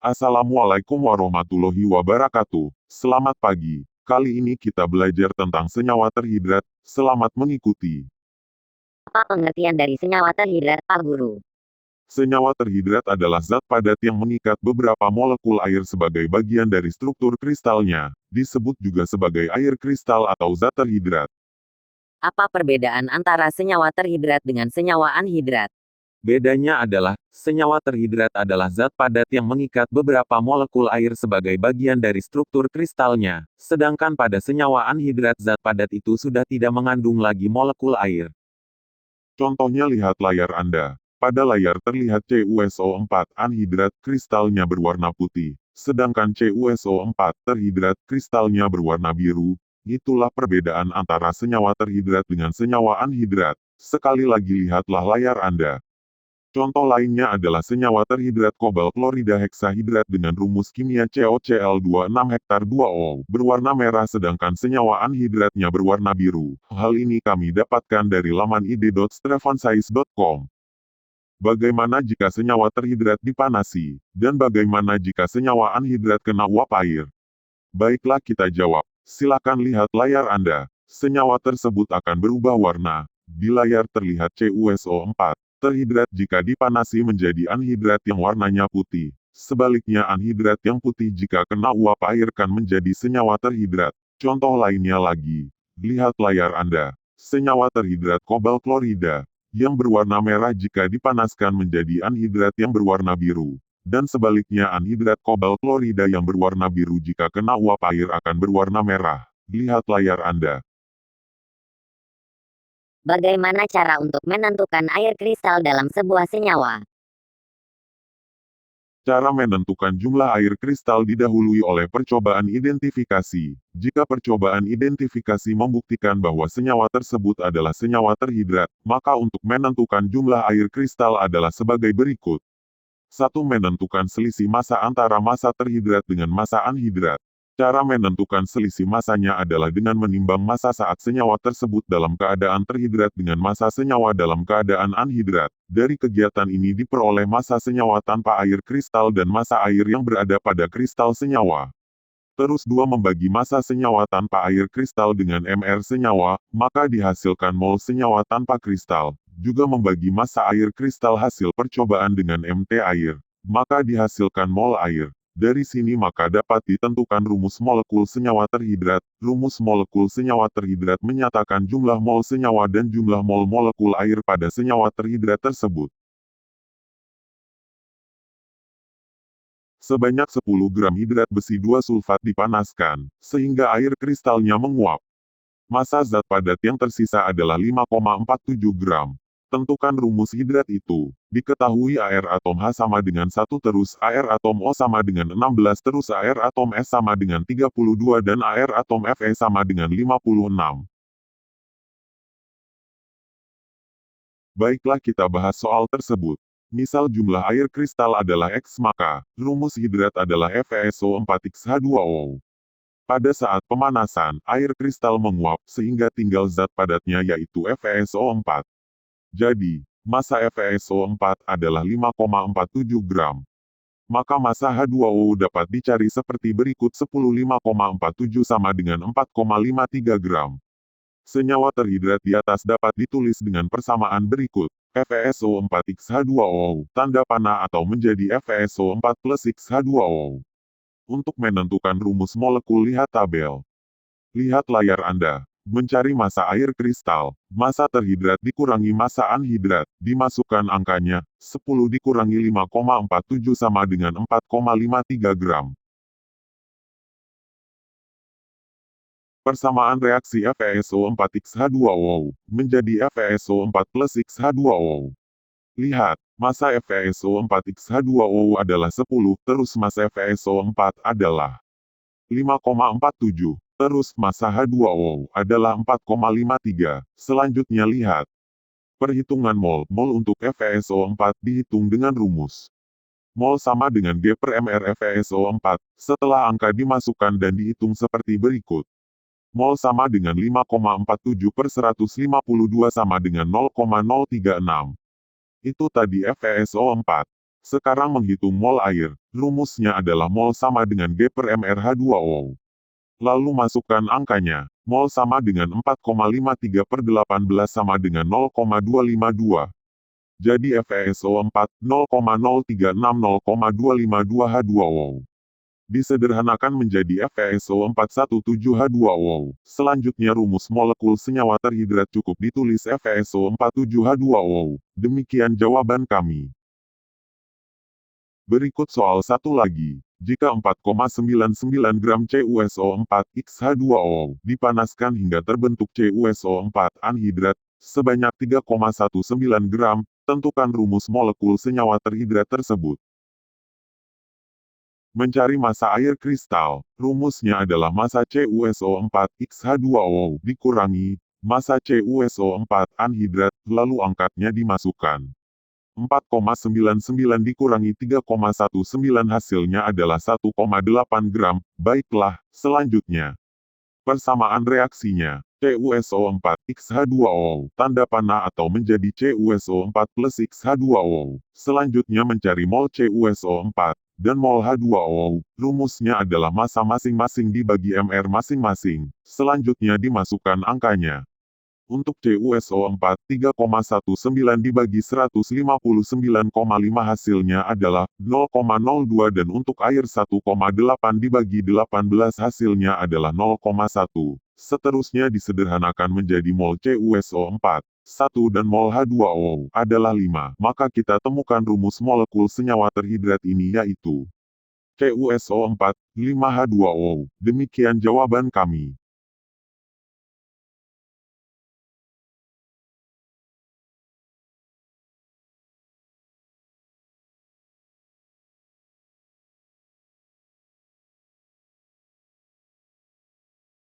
Assalamualaikum warahmatullahi wabarakatuh. Selamat pagi. Kali ini kita belajar tentang senyawa terhidrat. Selamat mengikuti. Apa pengertian dari senyawa terhidrat, Pak Guru? Senyawa terhidrat adalah zat padat yang mengikat beberapa molekul air sebagai bagian dari struktur kristalnya. Disebut juga sebagai air kristal atau zat terhidrat. Apa perbedaan antara senyawa terhidrat dengan senyawa anhidrat? Bedanya adalah, senyawa terhidrat adalah zat padat yang mengikat beberapa molekul air sebagai bagian dari struktur kristalnya, sedangkan pada senyawa anhidrat zat padat itu sudah tidak mengandung lagi molekul air. Contohnya lihat layar Anda. Pada layar terlihat CuSO4 anhidrat, kristalnya berwarna putih, sedangkan CuSO4 terhidrat, kristalnya berwarna biru. Itulah perbedaan antara senyawa terhidrat dengan senyawa anhidrat. Sekali lagi lihatlah layar Anda. Contoh lainnya adalah senyawa terhidrat kobalt klorida heksahidrat dengan rumus kimia COCl26 hektar 2O, berwarna merah sedangkan senyawa anhidratnya berwarna biru. Hal ini kami dapatkan dari laman id.stefan.sais.com. Bagaimana jika senyawa terhidrat dipanasi, dan bagaimana jika senyawa anhidrat kena uap air? Baiklah kita jawab. Silakan lihat layar Anda. Senyawa tersebut akan berubah warna. Di layar terlihat CuSO4. Terhidrat jika dipanasi menjadi anhidrat yang warnanya putih. Sebaliknya anhidrat yang putih jika kena uap air kan menjadi senyawa terhidrat. Contoh lainnya lagi. Lihat layar Anda. Senyawa terhidrat kobalt klorida, yang berwarna merah jika dipanaskan menjadi anhidrat yang berwarna biru. Dan sebaliknya anhidrat kobalt klorida yang berwarna biru jika kena uap air akan berwarna merah. Lihat layar Anda. Bagaimana cara untuk menentukan air kristal dalam sebuah senyawa? Cara menentukan jumlah air kristal didahului oleh percobaan identifikasi. Jika percobaan identifikasi membuktikan bahwa senyawa tersebut adalah senyawa terhidrat, maka untuk menentukan jumlah air kristal adalah sebagai berikut. 1. Menentukan selisih massa antara massa terhidrat dengan massa anhidrat. Cara menentukan selisih massanya adalah dengan menimbang massa saat senyawa tersebut dalam keadaan terhidrat dengan massa senyawa dalam keadaan anhidrat. Dari kegiatan ini diperoleh massa senyawa tanpa air kristal dan massa air yang berada pada kristal senyawa. Terus 2. Membagi massa senyawa tanpa air kristal dengan mR senyawa, maka dihasilkan mol senyawa tanpa kristal. Juga membagi massa air kristal hasil percobaan dengan MT air, maka dihasilkan mol air. Dari sini maka dapat ditentukan rumus molekul senyawa terhidrat. Rumus molekul senyawa terhidrat menyatakan jumlah mol senyawa dan jumlah mol molekul air pada senyawa terhidrat tersebut. Sebanyak 10 gram hidrat besi 2 sulfat dipanaskan, sehingga air kristalnya menguap. Massa zat padat yang tersisa adalah 5,47 gram. Tentukan rumus hidrat itu. Diketahui air atom H sama dengan 1 terus air atom O sama dengan 16 terus air atom S sama dengan 32 dan air atom Fe sama dengan 56. Baiklah kita bahas soal tersebut. Misal jumlah air kristal adalah X maka, rumus hidrat adalah FeSO4X-H2O. Pada saat pemanasan, air kristal menguap sehingga tinggal zat padatnya yaitu FeSO4. Jadi, massa FeSO4 adalah 5,47 gram. Maka massa H2O dapat dicari seperti berikut 10 5,47 sama dengan 4,53 gram. Senyawa terhidrat di atas dapat ditulis dengan persamaan berikut. FeSO4X-H2O, tanda panah atau menjadi FeSO4 plus X-H2O. Untuk menentukan rumus molekul lihat tabel. Lihat layar Anda. Mencari massa air kristal. Massa terhidrat dikurangi massa anhidrat. Dimasukkan angkanya. 10 dikurangi 5,47 sama dengan 4,53 gram. Persamaan reaksi FeSO4X-H2O menjadi FeSO4 plus X-H2O. Lihat, massa FeSO4X-H2O adalah 10, terus massa FeSO4 adalah 5,47. Terus massa H2O adalah 4,53. Selanjutnya lihat. Perhitungan mol. Mol untuk FeSO4 dihitung dengan rumus. Mol sama dengan G per mR FeSO4. Setelah angka dimasukkan dan dihitung seperti berikut. Mol sama dengan 5,47 per 152 sama dengan 0,036. Itu tadi FeSO4. Sekarang menghitung mol air. Rumusnya adalah mol sama dengan G per MRH2O. Lalu masukkan angkanya. Mol sama dengan 4,53 per 18 sama dengan 0,252. Jadi FeSO4, 0,0360,252H2O. Disederhanakan menjadi FeSO417H2O. Selanjutnya rumus molekul senyawa terhidrat cukup ditulis FeSO47H2O. Demikian jawaban kami. Berikut soal satu lagi. Jika 4,99 gram CuSO4XH2O dipanaskan hingga terbentuk CuSO4 anhidrat sebanyak 3,19 gram, tentukan rumus molekul senyawa terhidrat tersebut. Mencari massa air kristal, rumusnya adalah massa CuSO4XH2O dikurangi massa CuSO4 anhidrat, lalu angkatnya dimasukkan. 4,99 dikurangi 3,19 hasilnya adalah 1,8 gram. Baiklah, selanjutnya. Persamaan reaksinya. CuSO4XH2O, tanda panah atau menjadi CuSO4 plus XH2O. Selanjutnya mencari mol CuSO4 dan mol H2O. Rumusnya adalah massa masing-masing dibagi MR masing-masing. Selanjutnya dimasukkan angkanya. Untuk CuSO4, 3,19 dibagi 159,5 hasilnya adalah 0,02 dan untuk air 1,8 dibagi 18 hasilnya adalah 0,1. Seterusnya disederhanakan menjadi mol CuSO4, 1 dan mol H2O adalah 5. Maka kita temukan rumus molekul senyawa terhidrat ini yaitu CuSO4, 5H2O. Demikian jawaban kami.